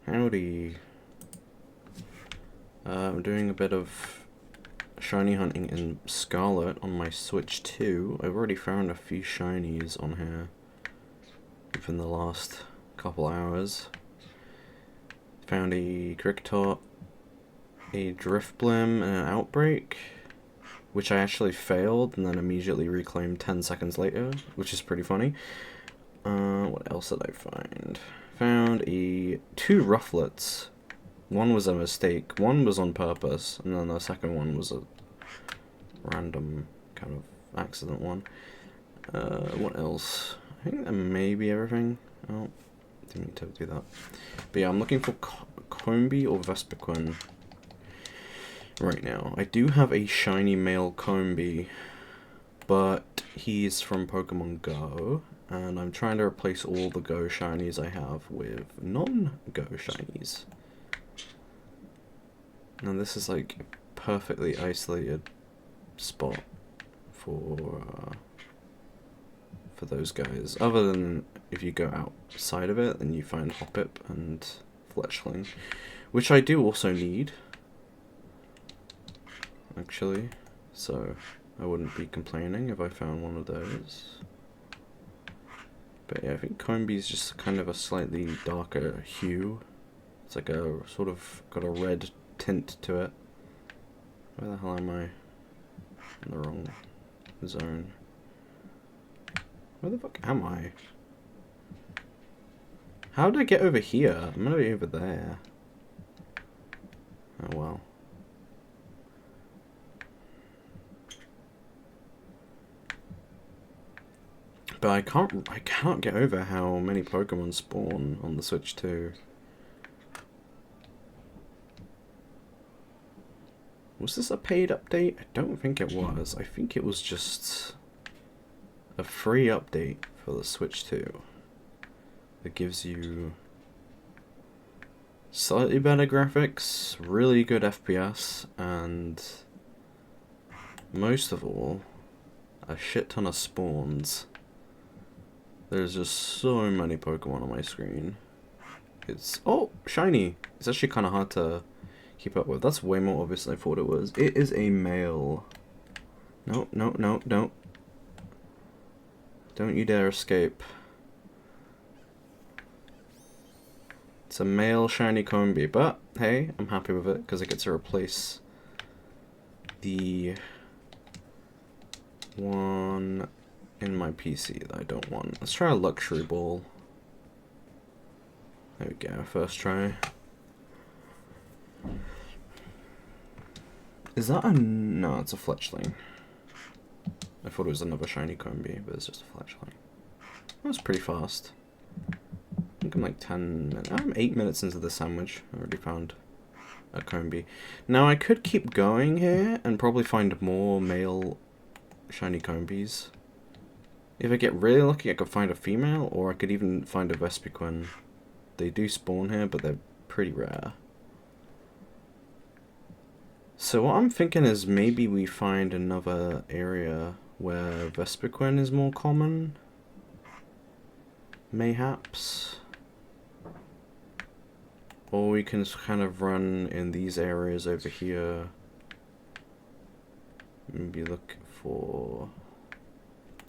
Howdy. I'm doing a bit of shiny hunting in Scarlet on my Switch 2. I've already found a few shinies on here within the last couple hours. Found a Kricketot, a Driftblim, and an Outbreak, which I actually failed and then immediately reclaimed 10 seconds later, which is pretty funny. What else did I find? Found two Rufflets. One was a mistake, one was on purpose, and then the second one was a random kind of accident one. What else? I think that may be everything. Oh, didn't mean to do that. But yeah, I'm looking for Combee or Vespiquen right now. I do have a shiny male Combee, but he's from Pokemon Go, and I'm trying to replace all the Go shinies I have with non-Go shinies. And this is like a perfectly isolated spot for those guys. Other than if you go outside of it, then you find Hoppip and Fletchling, which I do also need, actually. So I wouldn't be complaining if I found one of those. But yeah, I think Combee's just kind of a slightly darker hue. It's like a sort of got a red tint to it. Where the hell am I? In the wrong zone. Where the fuck am I? How did I get over here? I'm gonna be over there. Oh well. But I cannot get over how many Pokemon spawn on the Switch 2. Was this a paid update? I don't think it was. I think it was just a free update for the Switch 2 that gives you slightly better graphics, really good FPS, and most of all, a shit ton of spawns. There's just so many Pokemon on my screen. It's... oh! Shiny! It's actually kind of hard to keep up with. That's way more obvious than I thought it was. It is a male. No, no, no, no. Don't you dare escape. It's a male shiny Combee, but hey, I'm happy with it because I get to replace the one in my PC that I don't want. Let's try a luxury ball. There we go, first try. Is that a... no, it's a Fletchling. I thought it was another shiny Combee, but it's just a Fletchling. That was pretty fast. I think I'm like 10 minutes... I'm 8 minutes into the sandwich. I already found a Combee. Now I could keep going here and probably find more male shiny Combees. If I get really lucky, I could find a female, or I could even find a Vespiquen. They do spawn here, but they're pretty rare. So what I'm thinking is maybe we find another area where Vespiquen is more common. Mayhaps. Or we can kind of run in these areas over here. Maybe look for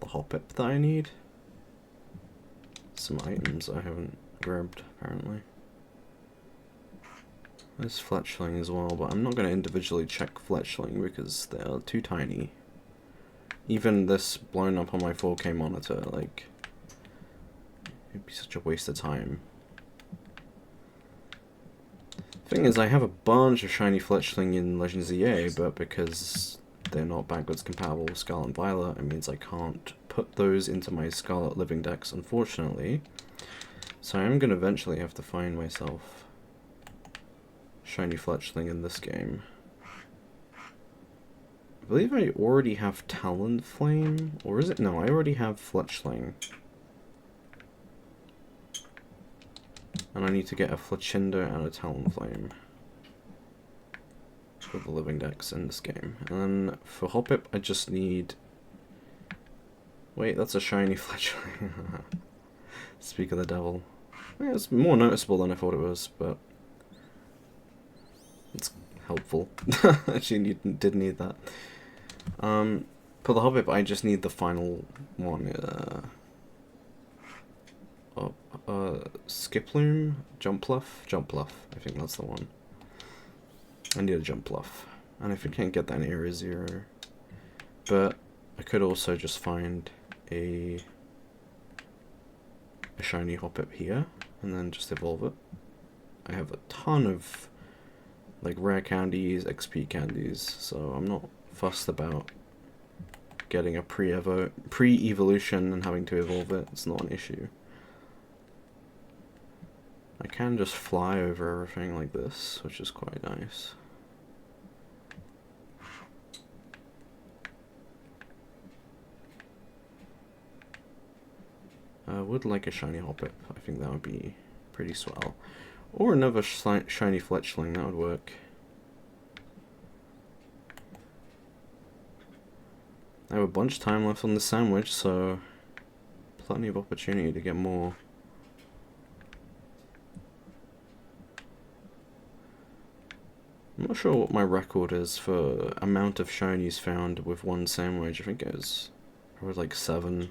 the Hoppip that I need. Some items I haven't grabbed, apparently. There's Fletchling as well, but I'm not going to individually check Fletchling because they're too tiny. Even this blown up on my 4K monitor, like, it'd be such a waste of time. Thing is, I have a bunch of shiny Fletchling in Legends EA, but because they're not backwards compatible with Scarlet and Violet, it means I can't put those into my Scarlet Living Dex, unfortunately. So I'm going to eventually have to find myself shiny Fletchling in this game. I believe I already have Talonflame, or is it? No, I already have Fletchling. And I need to get a Fletchinder and a Talonflame for the Living Dex in this game. And then for Hoppip, I just need... wait, that's a shiny Fletchling. Speak of the devil. Yeah, it's more noticeable than I thought it was, but it's helpful. Actually, did need that. For the Hobbit, I just need the final one. Skiploom? Jumpluff. I think that's the one. I need a Jumpluff. And if I can't get that in Area 0. But I could also just find a shiny Hoppip here, and then just evolve it. I have a ton of like rare candies, XP candies, so I'm not fussed about getting a pre-evolution and having to evolve it. It's not an issue. I can just fly over everything like this, which is quite nice. I would like a shiny Hoppip. I think that would be pretty swell. Or another shiny Fletchling, that would work. I have a bunch of time left on the sandwich, so plenty of opportunity to get more. I'm not sure what my record is for amount of shinies found with one sandwich. I think it was probably like 7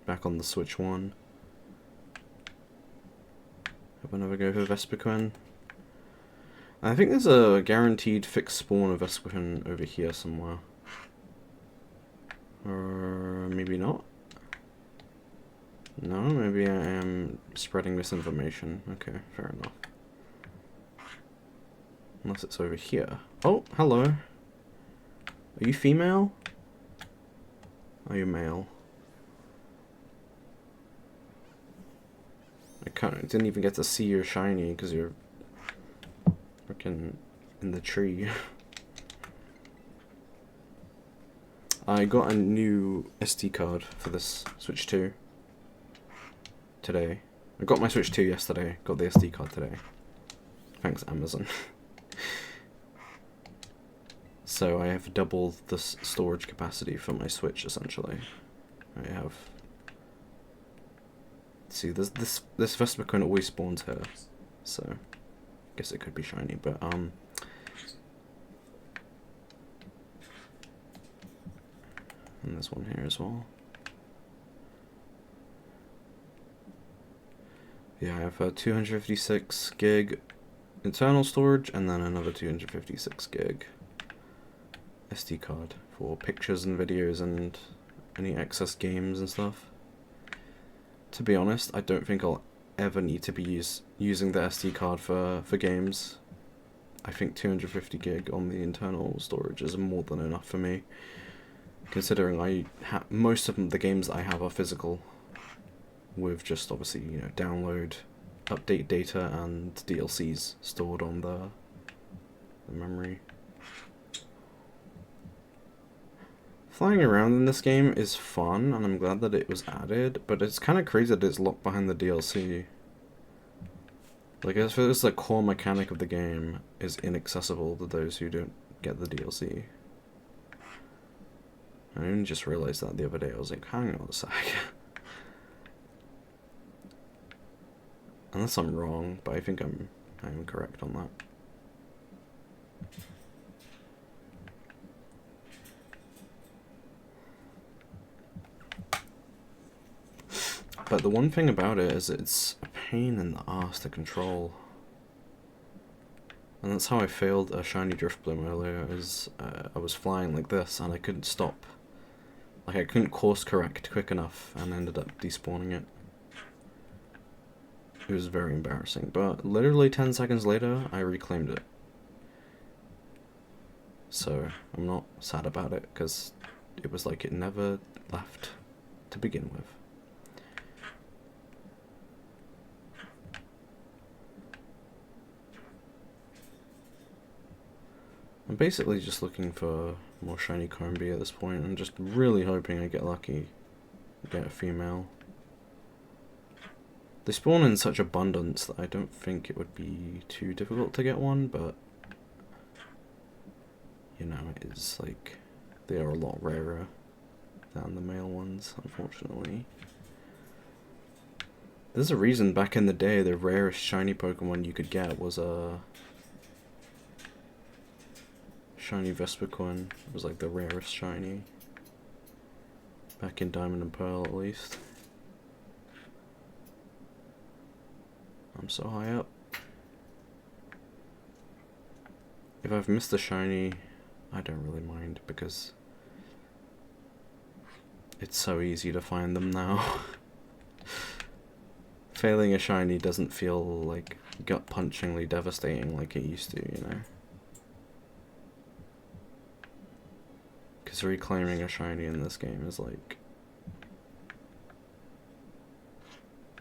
back on the Switch 1. Have another go for Vespiquen. I think there's a guaranteed fixed spawn of Vespiquen over here somewhere. Or maybe not. No, maybe I am spreading misinformation. Okay, fair enough. Unless it's over here. Oh, hello. Are you female? Are you male? I didn't even get to see your shiny because you're freaking in the tree. I got a new SD card for this Switch 2 today. I got my Switch 2 yesterday, got the SD card today. Thanks, Amazon. So I have doubled the storage capacity for my Switch, essentially. I have... See, this Vespiquen always spawns here, so... I guess it could be shiny, but, And there's one here as well. Yeah, I have a 256 gig internal storage, and then another 256 gig SD card for pictures and videos and any excess games and stuff. To be honest, I don't think I'll ever need to be using the SD card for games. I think 250 gig on the internal storage is more than enough for me, considering most of the games I have are physical, with just obviously, you know, download, update data, and DLCs stored on the memory. Flying around in this game is fun, and I'm glad that it was added, but it's kind of crazy that it's locked behind the DLC. Like, if it's the core mechanic of the game is inaccessible to those who don't get the DLC. I only just realized that the other day. I was like, hang on a sec. Unless I'm wrong, but I think I am correct on that. But the one thing about it is it's a pain in the ass to control. And that's how I failed a shiny Driftbloom earlier, is I was flying like this and I couldn't stop. Like, I couldn't course correct quick enough and ended up despawning it. It was very embarrassing, but literally 10 seconds later, I reclaimed it. So, I'm not sad about it, because it was like it never left to begin with. I'm basically just looking for more shiny combee at this point. I'm just really hoping I get lucky, get a female. They spawn in such abundance that I don't think it would be too difficult to get one, but you know, it's like they are a lot rarer than the male ones, unfortunately. There's a reason back in the day the rarest shiny Pokemon you could get was a shiny Vespiquen. It was like the rarest shiny. Back in Diamond and Pearl at least. I'm so high up. If I've missed a shiny, I don't really mind because it's so easy to find them now. Failing a shiny doesn't feel like gut-punchingly devastating like it used to, you know? Because reclaiming a shiny in this game is like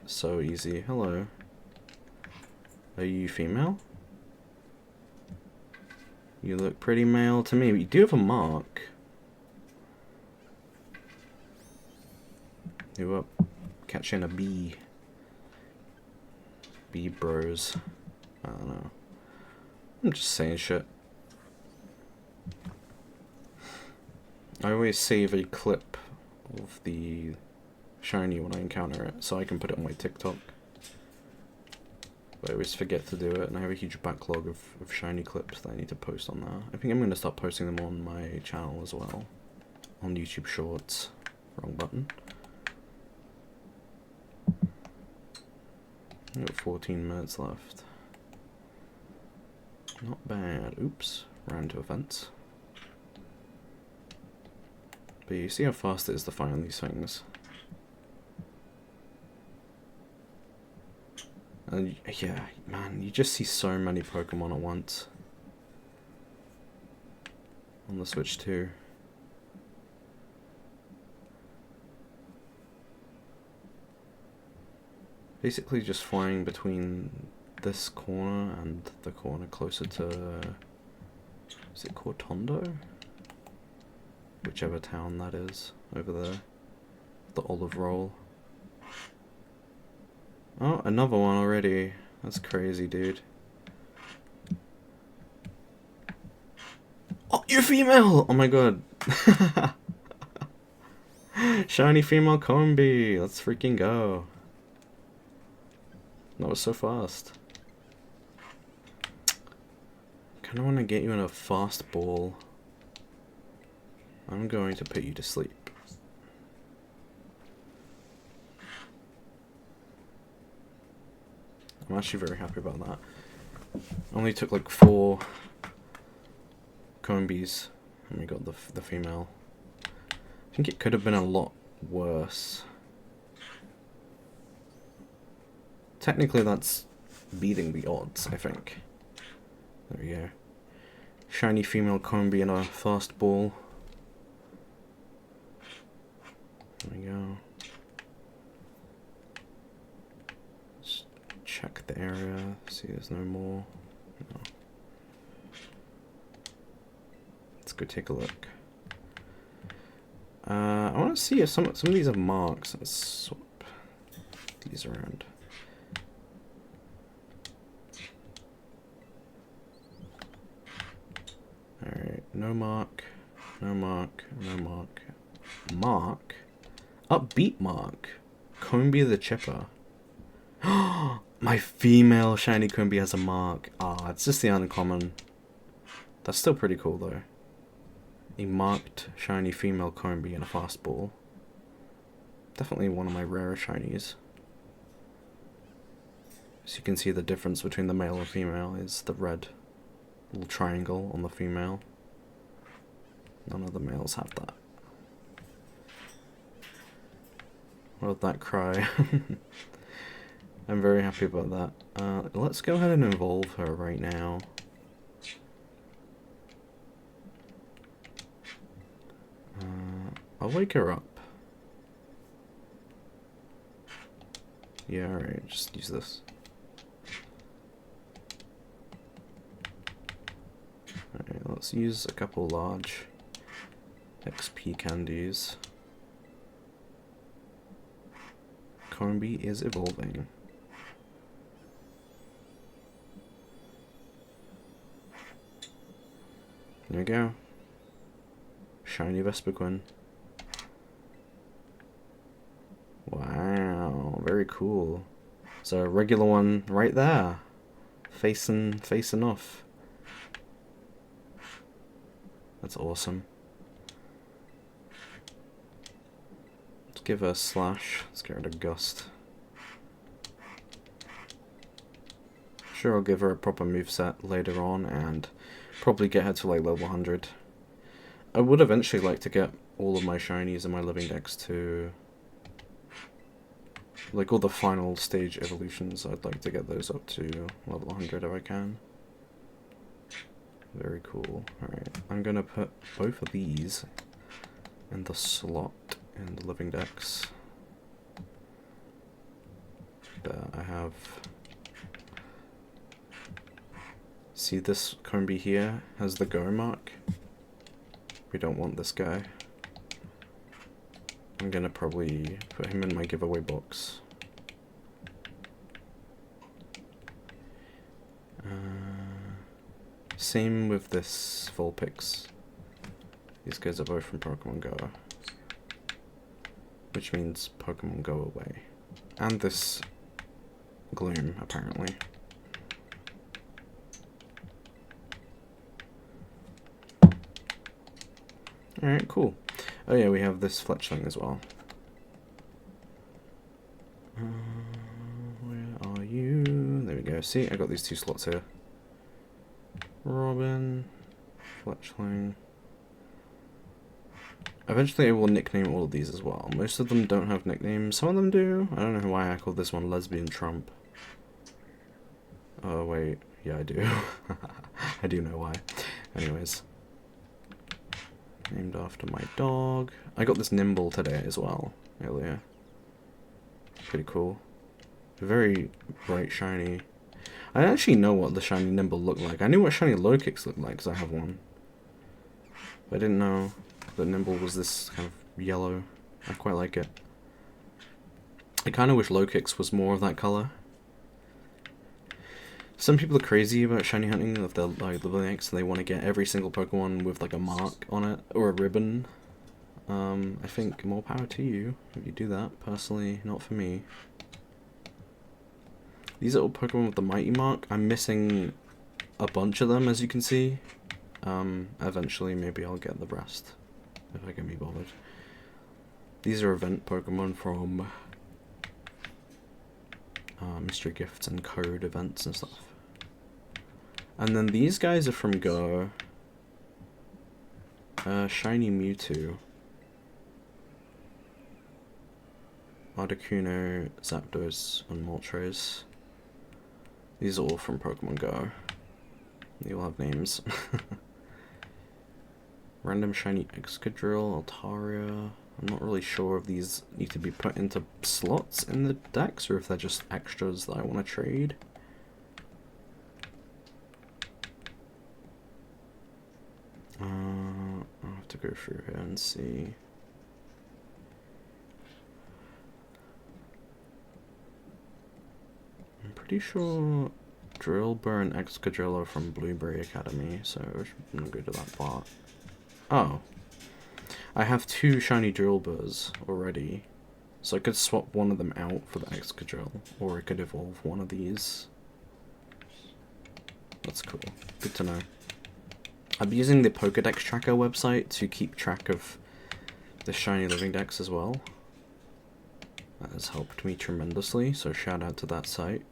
so easy. Hello. Are you female? You look pretty male to me, but you do have a mark. You up? Catching a bee. Bee bros. I don't know. I'm just saying shit. I always save a clip of the shiny when I encounter it, so I can put it on my TikTok. But I always forget to do it, and I have a huge backlog of shiny clips that I need to post on there. I think I'm going to start posting them on my channel as well. On YouTube Shorts. Wrong button. I've got 14 minutes left. Not bad. Oops. Ran into a fence. But you see how fast it is to find these things. And yeah, man, you just see so many Pokemon at once. On the Switch too. Basically just flying between this corner and the corner closer to, is it Cortondo? Whichever town that is, over there. The Olive Roll. Oh, another one already. That's crazy, dude. Oh, you're female! Oh my god. Shiny female combee. Let's freaking go. That was so fast. Kinda wanna get you in a fast ball. I'm going to put you to sleep. I'm actually very happy about that. Only took like 4 combees and we got the female. I think it could have been a lot worse. Technically that's beating the odds, I think. There we go. Shiny female combee and a fast ball. There we go. Let's check the area, see there's no more. No. Let's go take a look. I want to see if some of these have marks. Let's swap these around. Alright, no mark, no mark, no mark. Mark? Upbeat mark. Combee the Chipper. My female shiny Combee has a mark. Ah, it's just the uncommon. That's still pretty cool though. A marked shiny female Combee and a fastball. Definitely one of my rarer shinies. As you can see, the difference between the male and female is the red little triangle on the female. None of the males have that. What did that cry? I'm very happy about that. Let's go ahead and evolve her right now. I'll wake her up. Yeah, alright, just use this. Alright, let's use a couple large XP candies. Combee is evolving. There we go. Shiny Vespiquen. Wow, very cool. So a regular one right there, facing off. That's awesome. Let's give her a slash. Let's get rid of gust. Sure, I'll give her a proper moveset later on and probably get her to like level 100. I would eventually like to get all of my shinies in my living dex to, like all the final stage evolutions, I'd like to get those up to level 100 if I can. Very cool. Alright, I'm gonna put both of these in the slot in the living dex. I have... See this combee here has the go mark? We don't want this guy. I'm gonna probably put him in my giveaway box. Same with this Vulpix. These guys are both from Pokemon Go. Which means Pokemon Go away. And this Gloom, apparently. Alright, cool. Oh yeah, we have this Fletchling as well. Where are you? There we go. See, I got these 2 slots here. Robin, Fletchling. Eventually I will nickname all of these as well. Most of them don't have nicknames. Some of them do. I don't know why I called this one Lesbian Trump. Oh wait, yeah I do. I do know why. Anyways. Named after my dog. I got this Nimble today as well, earlier. Pretty cool. Very bright, shiny. I actually know what the shiny Nimble looked like. I knew what shiny low kicks looked like because I have one. But I didn't know that Nimble was this kind of yellow. I quite like it. I kind of wish low kicks was more of that color. Some people are crazy about shiny hunting if they're like the Linux and they want to get every single Pokemon with like a mark on it or a ribbon. I think more power to you if you do that. Personally, not for me. These are all Pokemon with the Mighty Mark. I'm missing a bunch of them, as you can see. Eventually, maybe I'll get the rest, if I can be bothered. These are event Pokemon from mystery gifts and code events and stuff. And then these guys are from Go. Shiny Mewtwo. Articuno, Zapdos, and Moltres. These are all from Pokemon Go. They all have names. Random shiny Excadrill, Altaria. I'm not really sure if these need to be put into slots in the decks or if they're just extras that I want to trade. I'll have to go through here and see. I'm pretty sure Drillbur and Excadrill are from Blueberry Academy, so I'm gonna go to that part. Oh. I have 2 shiny Drillburs already, so I could swap one of them out for the Excadrill, or I could evolve one of these. That's cool. Good to know. I'm using the Pokedex Tracker website to keep track of the shiny living dex as well. That has helped me tremendously, so shout out to that site.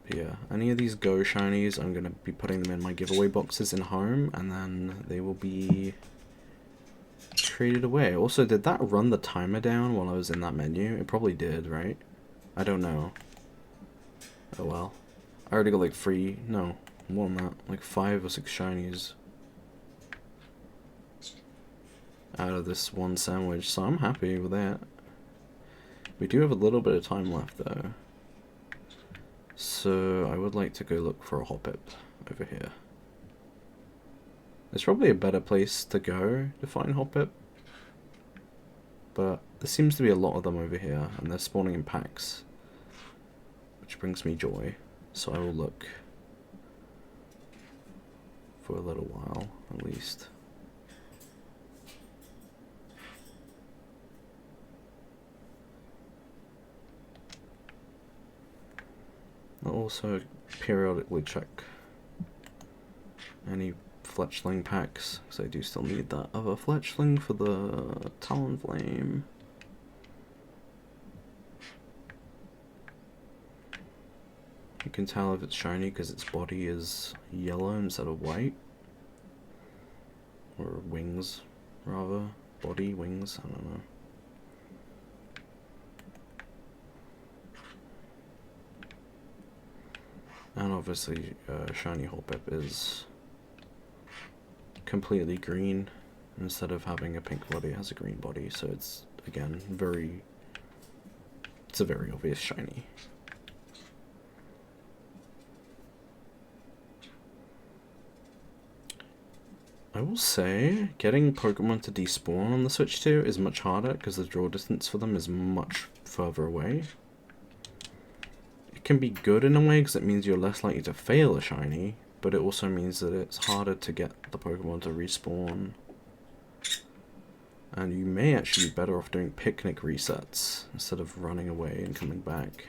But yeah, any of these Go shinies, I'm going to be putting them in my giveaway boxes in home, and then they will be traded away. Also, did that run the timer down while I was in that menu? It probably did, right? I don't know. Oh well. I already got like 3, no, more than that, like 5 or 6 shinies out of this one sandwich, so I'm happy with that. We do have a little bit of time left though, so I would like to go look for a Hoppip over here. There's probably a better place to go to find Hoppip, but there seems to be a lot of them over here, and they're spawning in packs, which brings me joy, so I will look for a little while, at least. I'll also periodically check any fletchling packs, because I do still need that other fletchling for the Talonflame. You can tell if it's shiny because its body is yellow instead of white. Or wings, rather. Body, wings, I don't know. And obviously, shiny Hoppip is completely green. Instead of having a pink body, it has a green body. So it's, again, it's a very obvious shiny. I will say, getting Pokemon to despawn on the Switch 2 is much harder because the draw distance for them is much further away. It can be good in a way because it means you're less likely to fail a shiny, but it also means that it's harder to get the Pokemon to respawn. And you may actually be better off doing picnic resets instead of running away and coming back.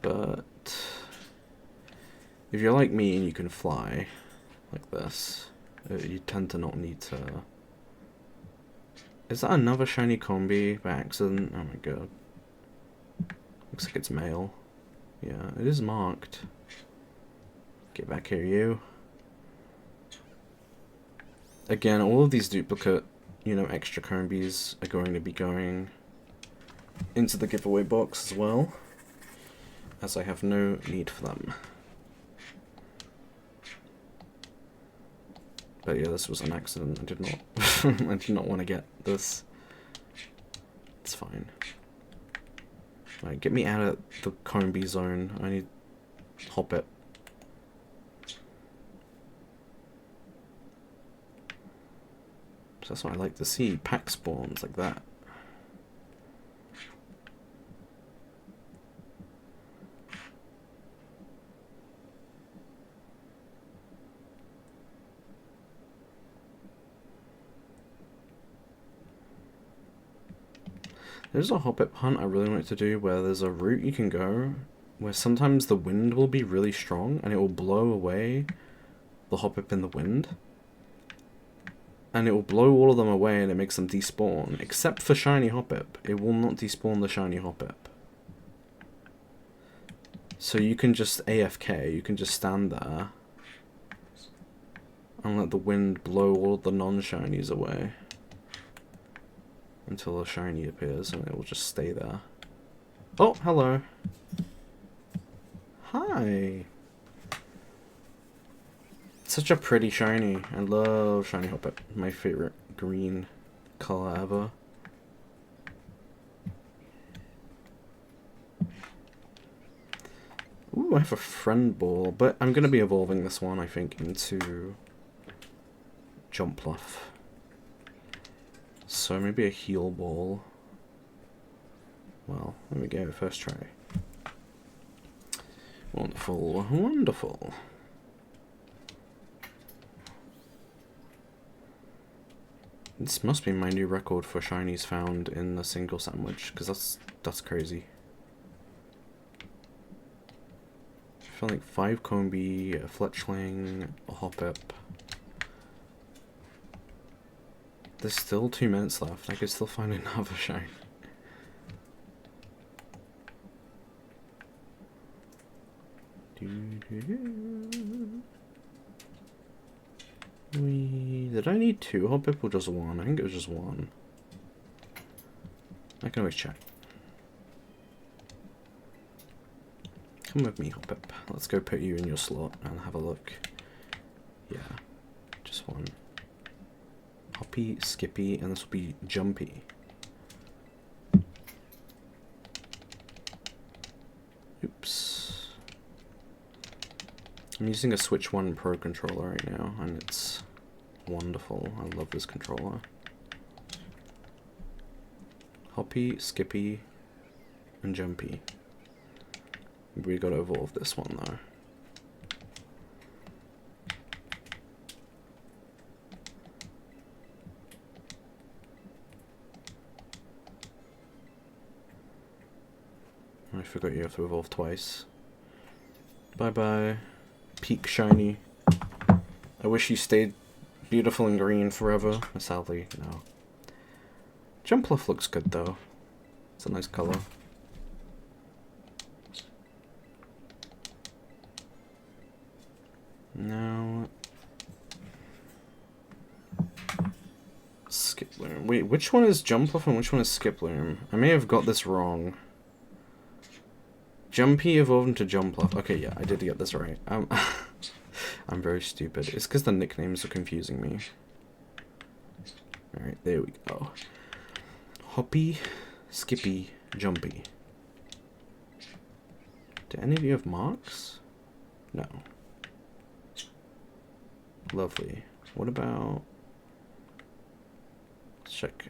But if you're like me and you can fly, like this, you tend to not need to... Is that another shiny combee by accident? Oh my god. Looks like it's male. Yeah, it is marked. Get back here, you. Again, all of these duplicate, extra combees are going to be going into the giveaway box as well, as I have no need for them. But yeah, this was an accident. I did not I did not want to get this. It's fine. Alright, get me out of the combee zone. I need Hoppip. So that's what I like to see. Pack spawns like that. There's a Hoppip hunt I really want to do where there's a route you can go where sometimes the wind will be really strong and it will blow away the Hoppip in the wind. And it will blow all of them away and it makes them despawn. Except for shiny Hoppip. It will not despawn the shiny Hoppip. So you can just AFK, you can just stand there and let the wind blow all the non-shinies away. Until a shiny appears and it will just stay there. Oh, hello. Hi. Such a pretty shiny. I love shiny Hoppip. My favorite green color ever. Ooh, I have a friend ball, but I'm going to be evolving this one, I think, into Jumpluff. So maybe a heal ball. Well, there we go, first try. Wonderful, wonderful. This must be my new record for shinies found in a single sandwich, because that's crazy. I feel like 5 combee, a fletchling, a Hoppip. There's still 2 minutes left. I could still find another shine. Did I need 2 Hoppip or just 1? I think it was just 1. I can always check. Come with me, Hoppip. Let's go put you in your slot and have a look. Yeah, just 1. Hoppy, Skippy, and this will be Jumpy. Oops. I'm using a Switch 1 Pro controller right now, and it's wonderful. I love this controller. Hoppy, Skippy, and Jumpy. We gotta evolve this one though. forgot you have to evolve twice. Bye bye. Peak shiny. I wish you stayed beautiful and green forever. Sadly, no. Jumpluff looks good though. It's a nice colour. Now, Skiploom. Wait, which one is Jumpluff and which one is Skiploom? I may have got this wrong. Jumpy evolved into Jumpluff. Okay, yeah, I did get this right. I'm very stupid. It's because the nicknames are confusing me. Alright, there we go. Hoppy, Skippy, Jumpy. Do any of you have marks? No. Lovely. What about... Let's check.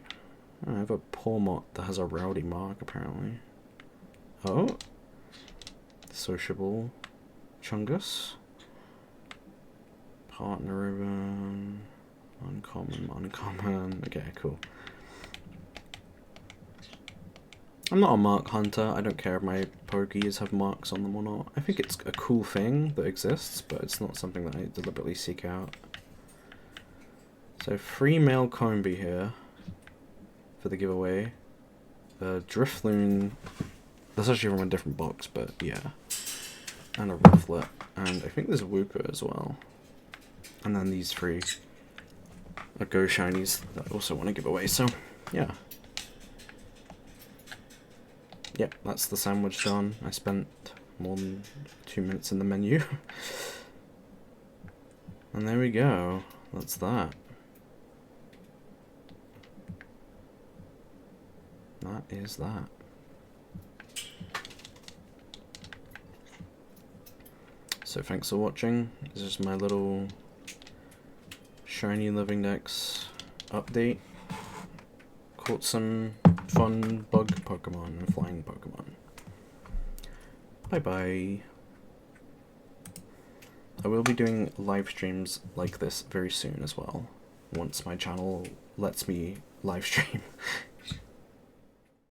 Oh, I have a Pawmot that has a rowdy mark, apparently. Oh. Sociable. Chungus. Partner ribbon. Uncommon. Okay, cool. I'm not a mark hunter. I don't care if my Pokees have marks on them or not. I think it's a cool thing that exists, but it's not something that I deliberately seek out. So, free male combee here for the giveaway. Drifloon. That's actually from a different box, but yeah. And a Rufflet. And I think there's a Wooper as well. And then these three are Go Shinies that I also want to give away, so yeah. Yep, that's the sandwich done. I spent more than 2 minutes in the menu. And there we go. That's that. That is that. So thanks for watching. This is my little Shiny Living Dex update. Caught some fun bug Pokemon and flying Pokemon. Bye bye. I will be doing live streams like this very soon as well, once my channel lets me live stream.